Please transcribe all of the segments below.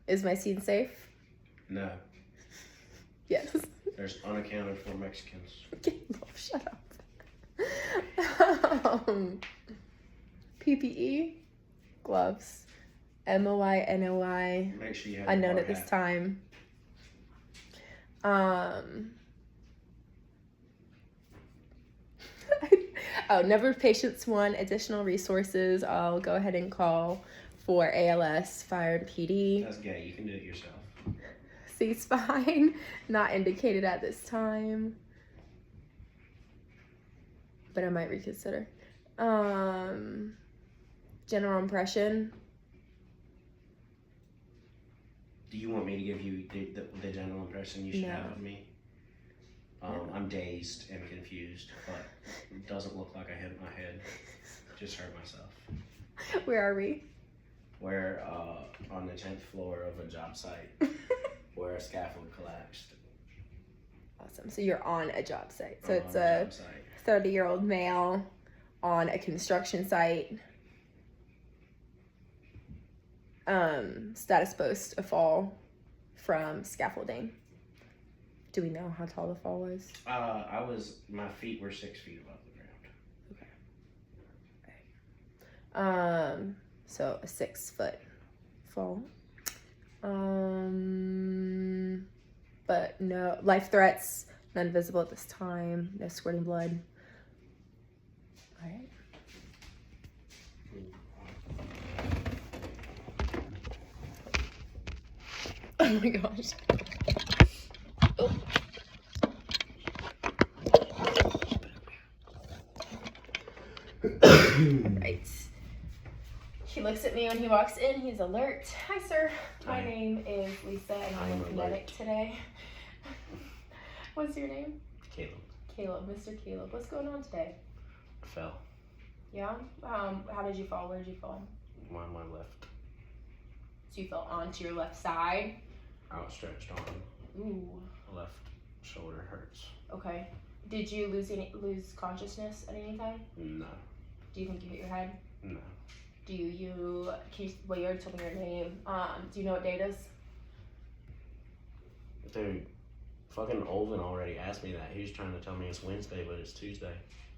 Is my scene safe? No. Yes. There's unaccounted for Mexicans. Shut up. PPE, gloves, MOI, Make sure you have unknown your at this hat. time. Number of patients, 1. Additional resources, I'll go ahead and call for ALS, fire, and PD. That's gay. You can do it yourself. C-spine, not indicated at this time. But I might reconsider. General impression. Do you want me to give you the general impression you should have of me? I'm dazed and confused, but it doesn't look like I hit my head. Just hurt myself. Where are we? We're on the 10th floor of a job site where a scaffold collapsed. Awesome. So you're on a job site. So I'm it's on a job site. 30-year-old male on a construction site. Status post, a fall from scaffolding. Do we know how tall the fall was? My feet were 6 feet above the ground. Okay. So a 6-foot fall. But no life threats, none visible at this time, no squirting blood. All right. Oh my gosh. Oh. Right. He looks at me when he walks in. He's alert. Hi, sir. My name is Lisa, and I'm a medic today. What's your name? Caleb. Caleb. Mr. Caleb. What's going on today? I fell. Yeah? How did you fall? Where did you fall? On my left. So you fell onto your left side? Outstretched arm. Ooh. Left shoulder hurts. Okay. Did you lose consciousness at any time? No. Do you think you hit your head? No. Well, you already told me your name. Do you know what date it is? Dude, fucking Olvin already asked me that. He was trying to tell me it's Wednesday, but it's Tuesday.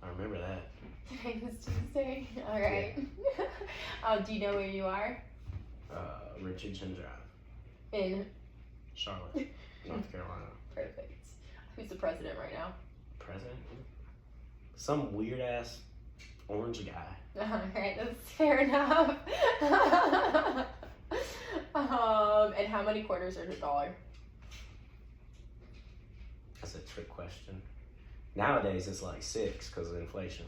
I remember that. Today is Tuesday. All right. Yeah. Do you know where you are? Richardson Drive. In Charlotte, North Carolina. Perfect. Who's the president right now? President? Some weird ass orange guy. Alright, that's fair enough. And how many quarters are in $1? That's a trick question. Nowadays it's like 6 because of inflation.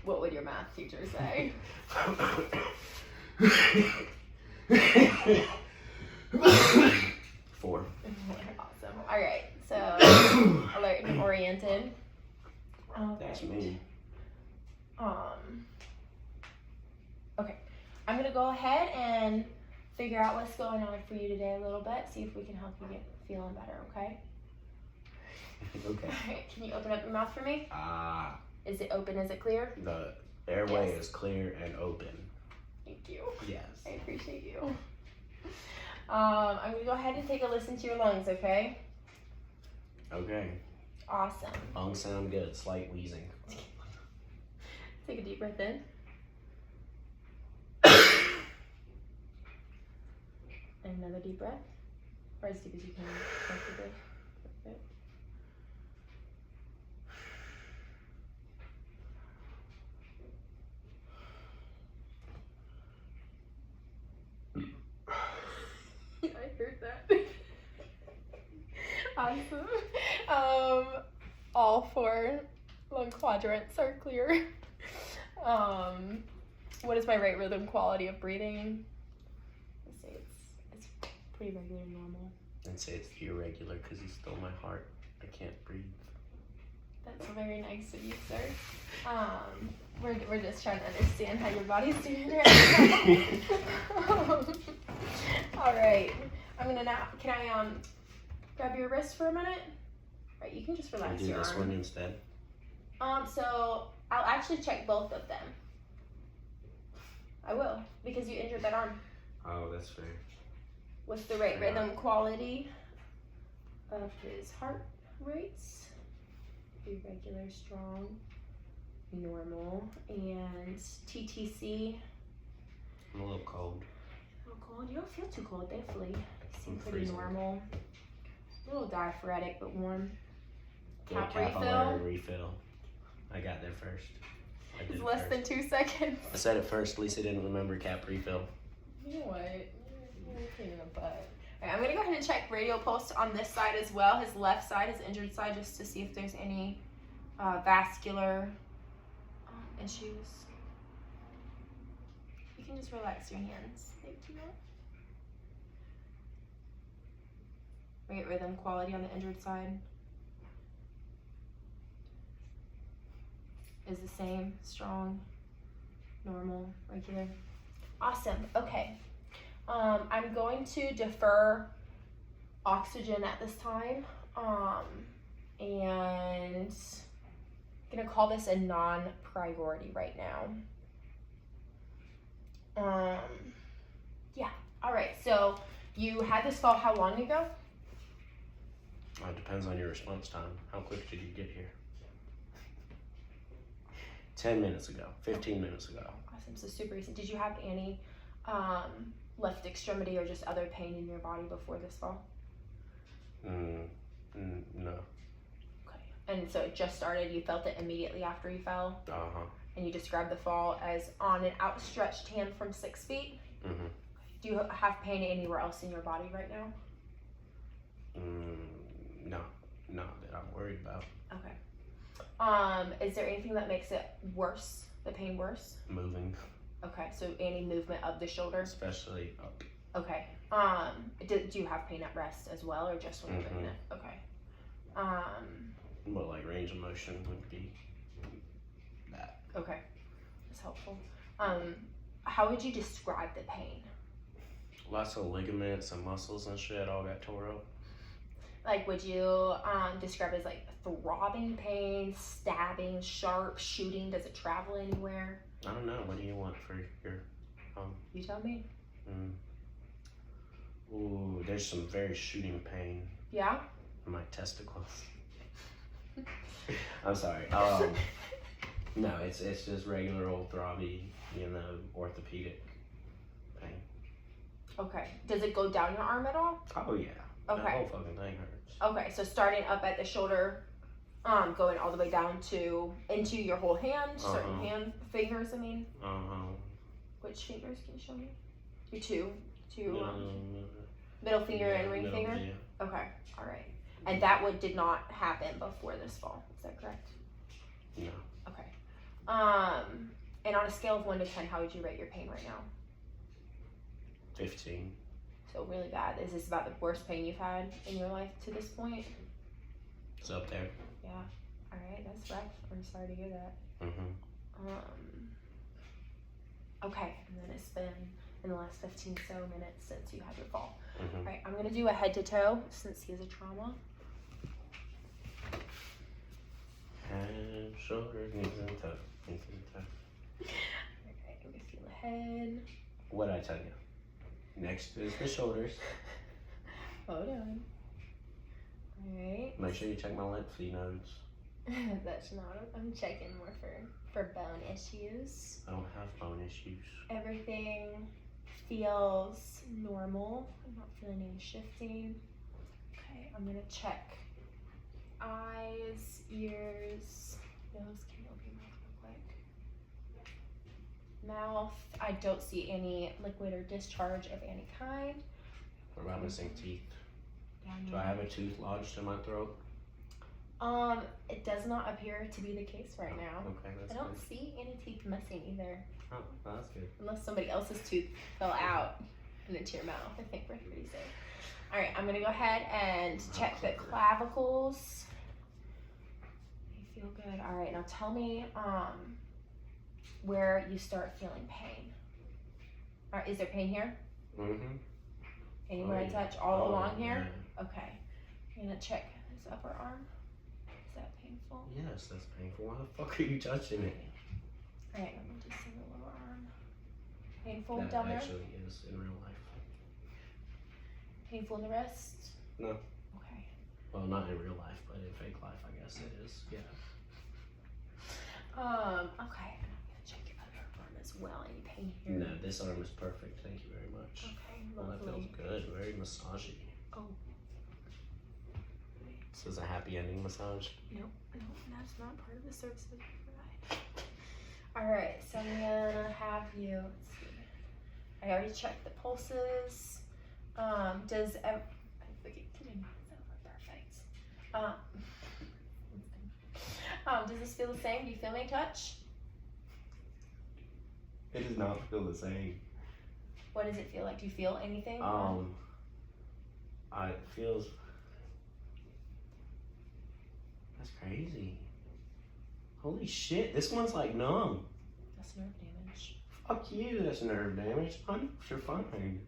What would your math teacher say? 4. Awesome. Alright, so alert and oriented. That's me. Okay, I'm gonna go ahead and figure out what's going on for you today a little bit, see if we can help you get feeling better, okay? Okay. Alright, can you open up your mouth for me? Is it open? Is it clear? The airway is clear and open. Thank you. Yes. I appreciate you. I'm gonna go ahead and take a listen to your lungs, okay? Okay. Awesome. Lungs sound good. Slight wheezing. Take a deep breath in. And another deep breath. Or as deep as you can. Perfect. I heard that. Awesome. All 4 lung quadrants are clear. What is my rate, rhythm, quality of breathing? Let's say it's pretty regular and normal. I'd say it's irregular because you stole my heart. I can't breathe. That's very nice of you, sir. We're just trying to understand how your body's doing right now. All right. I'm gonna now. Can I grab your wrist for a minute? Right. You can just relax Can I do your this arm. one instead? So I'll actually check both of them. I will, because you injured that arm. Oh, that's fair. What's the rate, rhythm, quality of his heart rates? Irregular, strong, normal, and TTC. I'm a little cold. A little cold? You don't feel too cold, thankfully. You seem I'm pretty freezing. normal. A little diaphoretic, but warm. Cap Capillary refill. I got there first. I did It's it less first. than 2 seconds. I said it first. Lisa didn't remember cap refill. You know what? You're a pain in the butt. Alright, I'm gonna go ahead and check radial pulse on this side as well, his left side, his injured side, just to see if there's any vascular issues. You can just relax your hands. Thank you. Rate, rhythm, quality on the injured side is the same, strong, normal, regular. Awesome. Okay. I'm going to defer oxygen at this time, and I'm gonna call this a non-priority right now. Yeah. All right. So you had this fall how long ago? It depends on your response time. How quick did you get here? 10 minutes ago. 15 minutes ago. Awesome. So super recent. Did you have any left extremity or just other pain in your body before this fall? No. Okay. And so it just started. You felt it immediately after you fell. And you described the fall as on an outstretched hand from 6 feet. Do you have pain anywhere else in your body right now? No, not that I'm worried about. Okay. Is there anything that makes it worse, the pain worse? Moving. Okay, so any movement of the shoulder? Especially up. Okay. Do you have pain at rest as well, or just when you're doing it? Okay. Well, like range of motion would be that. Okay, that's helpful. How would you describe the pain? Lots of ligaments and muscles and shit all got tore up. Like, would you describe it as like throbbing pain, stabbing, sharp, shooting? Does it travel anywhere? I don't know. What do you want for your You tell me. Ooh, there's some very shooting pain. Yeah? In my testicles. I'm sorry. No, it's just regular old throbby, orthopedic pain. Okay. Does it go down your arm at all? Oh yeah. Okay. The whole fucking thing hurts. Okay, so starting up at the shoulder, going all the way down into your whole hand, certain hand fingers. I mean. Which fingers can you show me? Your two middle finger and ring finger. Yeah. Okay, all right. And that did not happen before this fall. Is that correct? No. Okay. And on a scale of 1 to 10, how would you rate your pain right now? 15. So really bad. Is this about the worst pain you've had in your life to this point? It's up there. Yeah. All right, that's rough. I'm sorry to hear that. Okay, and then it's been in the last 15 so minutes since you had your fall. All right, I'm gonna do a head to toe since he has a trauma. Head, shoulders, knees and toe. Knees and toe. Okay, I'm gonna feel the head. What'd I tell you? Next is the shoulders. Hold on. All right. Make sure you check my lymph nodes. That's not. I'm checking more for bone issues. I don't have bone issues. Everything feels normal. I'm not feeling any shifting. Okay, I'm gonna check eyes, ears, nose. Can you open your mouth real quick? Mouth. I don't see any liquid or discharge of any kind. What about missing teeth? Down Do I have a tooth lodged in my throat? It does not appear to be the case right now. Okay, that's I don't good. see any teeth missing either. Oh, well, that's good. Unless somebody else's tooth fell out and into your mouth. I think we're pretty safe. All right, I'm gonna go ahead and check the clavicles. You feel good. All right, now tell me where you start feeling pain. All right, is there pain here? Anywhere I touch all along here? Yeah. Okay. I'm gonna check his upper arm. Is that painful? Yes, that's painful. Why the fuck are you touching it? All right, let me just see the lower arm. Painful That down there? actually is in real life. Painful in the wrist? No. Okay. Well, not in real life, but in fake life, I guess it is. Yeah. Okay. And I'm gonna check your other arm as well. Any pain here? No, this arm is perfect. Thank you very much. Okay, Well, that lovely. feels good. Very massagey. Oh. This is a happy ending massage. Nope, that's not part of the service that we provide. Alright, so I'm gonna have you, let's see. I already checked the pulses. Does this feel the same? Do you feel any touch? It does not feel the same. What does it feel like? Do you feel anything? It feels. That's crazy. Holy shit! This one's like numb. That's nerve damage. Fuck you. That's nerve damage. You're fine.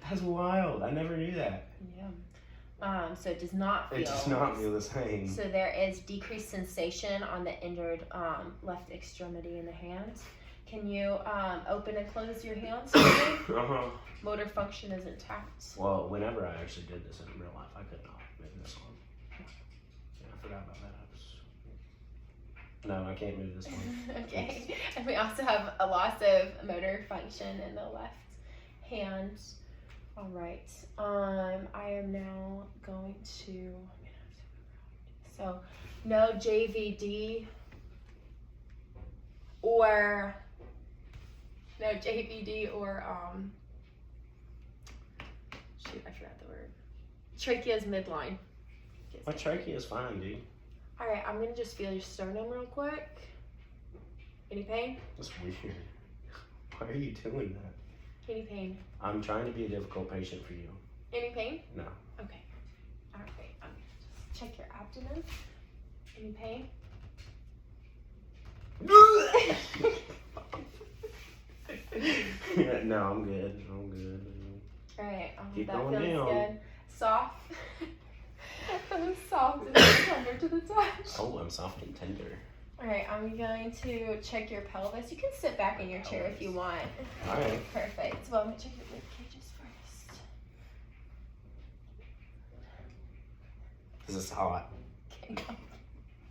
That's wild. I never knew that. Yeah. So it does not feel. It does not feel the same. So there is decreased sensation on the injured left extremity in the hands. Can you open and close your hands for me? Motor function is intact. Well, whenever I actually did this in real life, I could not move this one. Yeah, I forgot about that. No, I can't move this one. Okay. And we also have a loss of motor function in the left hand. All right. I am now going to. So, no JVD or shoot, I forgot the word. Trachea is midline. My trachea is fine, dude. All right, I'm gonna just feel your sternum real quick. Any pain? That's weird. Why are you doing that? Any pain? I'm trying to be a difficult patient for you. Any pain? No. Okay. All right, I'm gonna just check your abdomen. Any pain? No, I'm good. I'm good. All right, Keep that going feels down. good. Soft. Soft and tender to the touch. Oh, I'm soft and tender. All right, I'm going to check your pelvis. You can sit back in your chair if you want. All right. Perfect. Well, I'm gonna check your rib cages first. This is hot. Okay,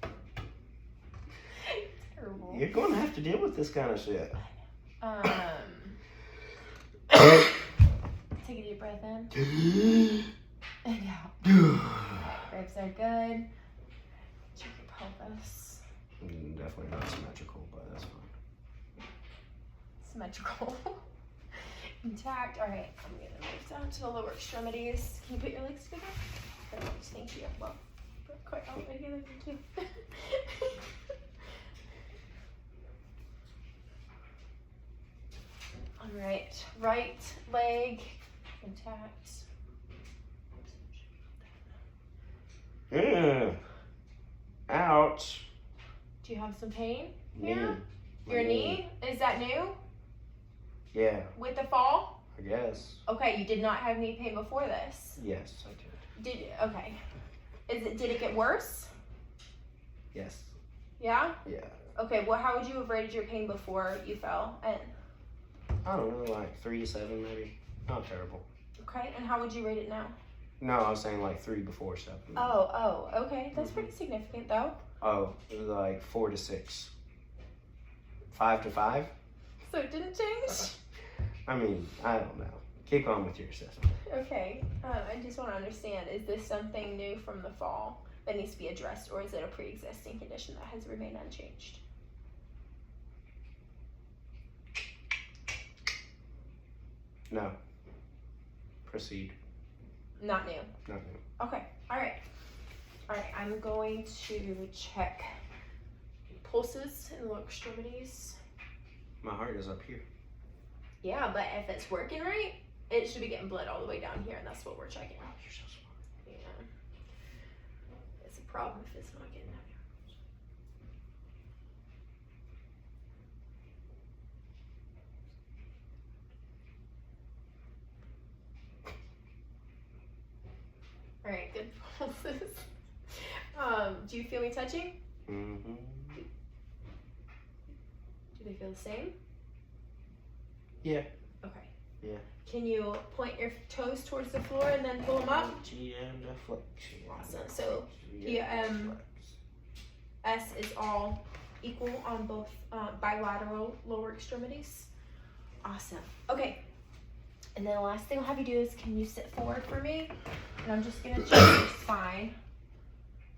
no. Terrible. You're going to have to deal with this kind of shit. Take a deep breath in and out. Ribs are good. Check your pelvis. Definitely not symmetrical, but that's fine. Symmetrical. Intact. All right, I'm gonna move down to the lower extremities. Can you put your legs together? Perfect. Thank you. Well, not quite all the way together too. All right, right leg intact. Ouch. Do you have some pain here? Knee. My Your knee? Is that new? Yeah, With the fall? I guess. Okay, you did not have knee pain before this. Yes, I did. Okay. Did it get worse? Yes. Yeah? Yeah. Okay, well how would you have rated your pain before you fell? And I don't know, like 3 to 7 maybe. Not terrible. okay, and how would you rate it now? No, I was saying like 3 before 7. Oh, okay. That's pretty significant though. Oh, it was like 4 to 6. 5 to 5? So it didn't change? I mean, I don't know. Keep on with your assessment. Okay. I just want to understand, is this something new from the fall that needs to be addressed, or is it a pre-existing condition that has remained unchanged? No. Proceed. Not new. Not new. Okay. All right. I'm going to check pulses in the lower extremities. My heart is up here. Yeah, but if it's working right, it should be getting blood all the way down here, and that's what we're checking. Oh, you're so smart. Yeah. It's a problem if it's not getting down here. All right, good pulses. Do you feel me touching? Mm-hmm. Do they feel the same? Yeah. Okay. Yeah. Can you point your toes towards the floor and then pull them up? Awesome. So S is all equal on both bilateral lower extremities. Awesome. Okay. And then the last thing I'll have you do is, can you sit forward for me? And I'm just gonna check your spine.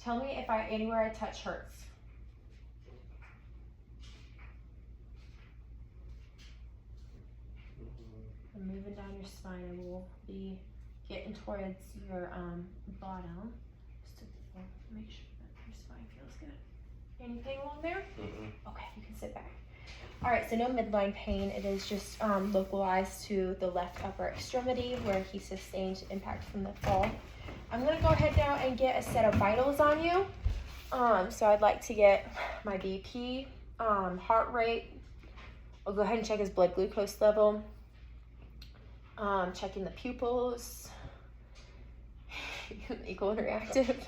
Tell me if anywhere I touch hurts. I'm moving down your spine and we'll be getting towards your bottom. Just to make sure that your spine feels good. Anything along there? Okay, you can sit back. All right, so no midline pain. It is just localized to the left upper extremity where he sustained impact from the fall. I'm gonna go ahead now and get a set of vitals on you. So I'd like to get my BP, heart rate. I'll go ahead and check his blood glucose level. Checking the pupils. Equal and reactive.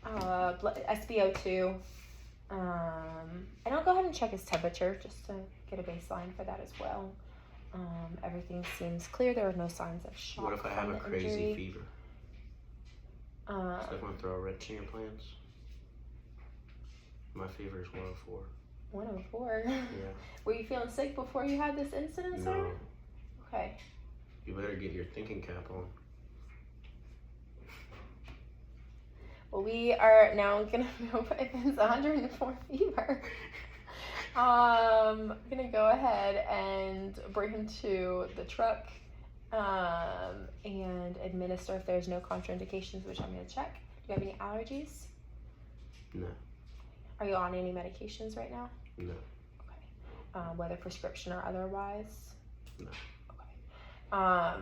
SpO2. And I'll go ahead and check his temperature just to get a baseline for that as well. Everything seems clear. There are no signs of shock. What if I have a crazy injury. fever? Is that going to throw a wrench in your plans? My fever is 104. 104? Yeah. Were you feeling sick before you had this incident, sir? No. Okay. You better get your thinking cap on. Well, we are now gonna move. If it's 104 fever, I'm gonna go ahead and bring him to the truck and administer if there's no contraindications, which I'm gonna check. Do you have any allergies? No. Are you on any medications right now? No. Okay. Whether prescription or otherwise? No. Okay.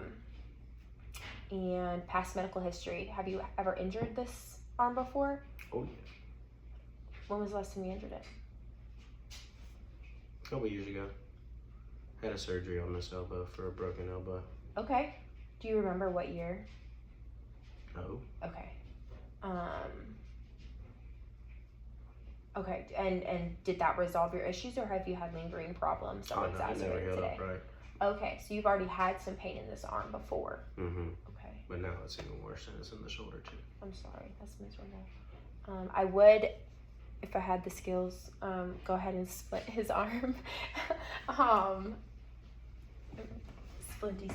And past medical history. Have you ever injured this arm before? Oh, yeah. When was the last time you injured it? A couple years ago. Had a surgery on this elbow for a broken elbow. Okay. Do you remember what year? No. Okay. Okay, and did that resolve your issues, or have you had lingering problems that Oh, no, I exacerbated never healed today? up right. Okay, so you've already had some pain in this arm before. Mm-hmm. Okay. But now it's even worse and it's in the shoulder too. I'm sorry, that's miserable. I would, if I had the skills, go ahead and split his arm. Splinty.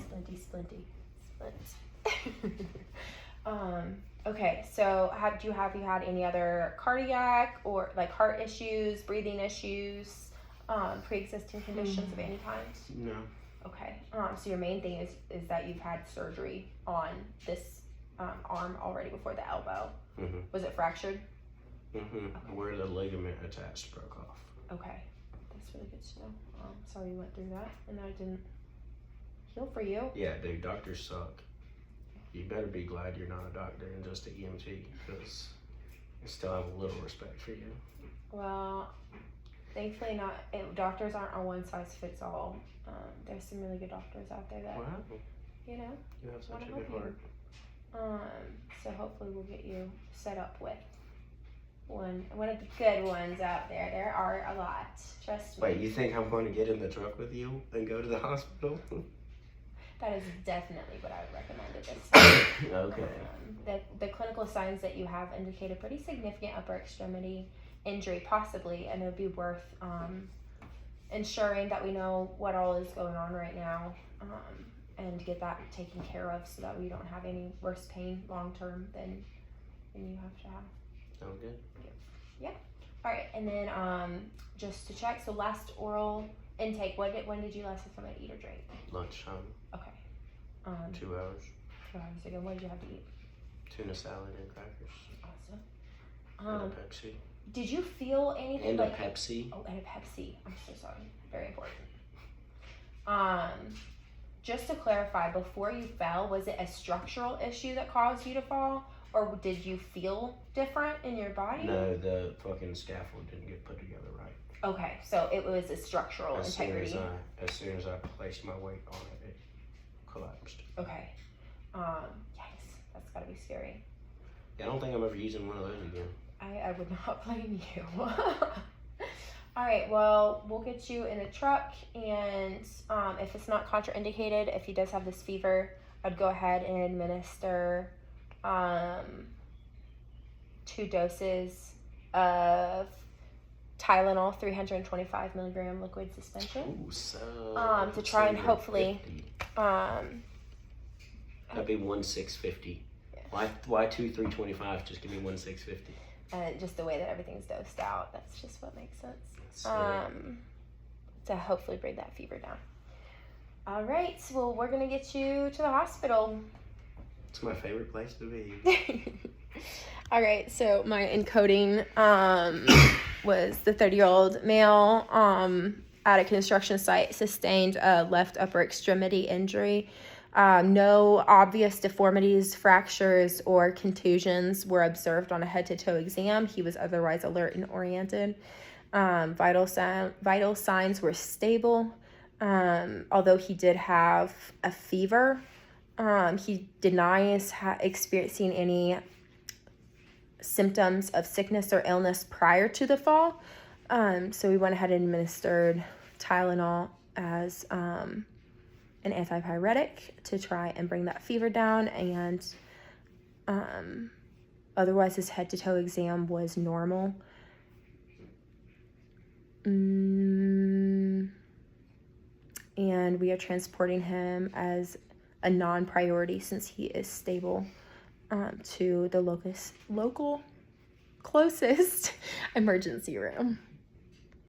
Okay, so have you had any other cardiac or like heart issues, breathing issues, pre-existing conditions of any kind? No. Okay, so your main thing is that you've had surgery on this arm already before the elbow. Mm-hmm. Was it fractured? Mm-hmm. Okay. Where the ligament attached broke off. Okay, that's really good to know. Sorry you went through that and I didn't heal for you. Yeah, dude, doctors suck. You better be glad you're not a doctor and just an EMT, because I still have a little respect for you. Well, thankfully not. Doctors aren't a one size fits all. There's some really good doctors out there that, Wow. you know, You have such want a to good help you. heart. So hopefully we'll get you set up with one of the good ones out there. There are a lot. Trust me. Wait, you think I'm going to get in the truck with you and go to the hospital? That is definitely what I would recommend at this time. Okay. The clinical signs that you have indicate a pretty significant upper extremity injury, possibly, and it would be worth ensuring that we know what all is going on right now and get that taken care of so that we don't have any worse pain long term than you have to have. Sound good? Yeah. All right, and then just to check, so last oral intake, when did you last have something to eat or drink? Lunchtime. Okay. 2 hours. 2 hours ago. What did you have to eat? Tuna salad and crackers. Awesome. And a Pepsi. Did you feel anything And like a Pepsi. Oh, and a Pepsi. I'm so sorry. Very important. Just to clarify, before you fell, was it a structural issue that caused you to fall, or did you feel different in your body? No, the fucking scaffold didn't get put together right. Okay, so it was a structural integrity. As soon as I placed my weight on it, it collapsed. Okay. Yikes. That's gotta be scary. Yeah, I don't think I'm ever using one of those again. I would not blame you. All right, well, we'll get you in a truck, and if it's not contraindicated, if he does have this fever, I'd go ahead and administer 2 doses of Tylenol, 325 milligram liquid suspension. Ooh, so to try and hopefully 50. That'd be 1,650. Yeah. Why 2,325? Just give me 1,650. And just the way that everything's dosed out, that's just what makes sense. So, To hopefully bring that fever down. All right, well, we're gonna get you to the hospital. it's my favorite place to be. All right, so my encoding was the 30-year-old male at a construction site sustained a left upper extremity injury. No obvious deformities, fractures, or contusions were observed on a head-to-toe exam. He was otherwise alert and oriented. Vital signs were stable, although he did have a fever. He denies experiencing any symptoms of sickness or illness prior to the fall. So we went ahead and administered Tylenol as an antipyretic to try and bring that fever down, and otherwise his head-to-toe exam was normal. And we are transporting him as a non-priority since he is stable to the local closest emergency room.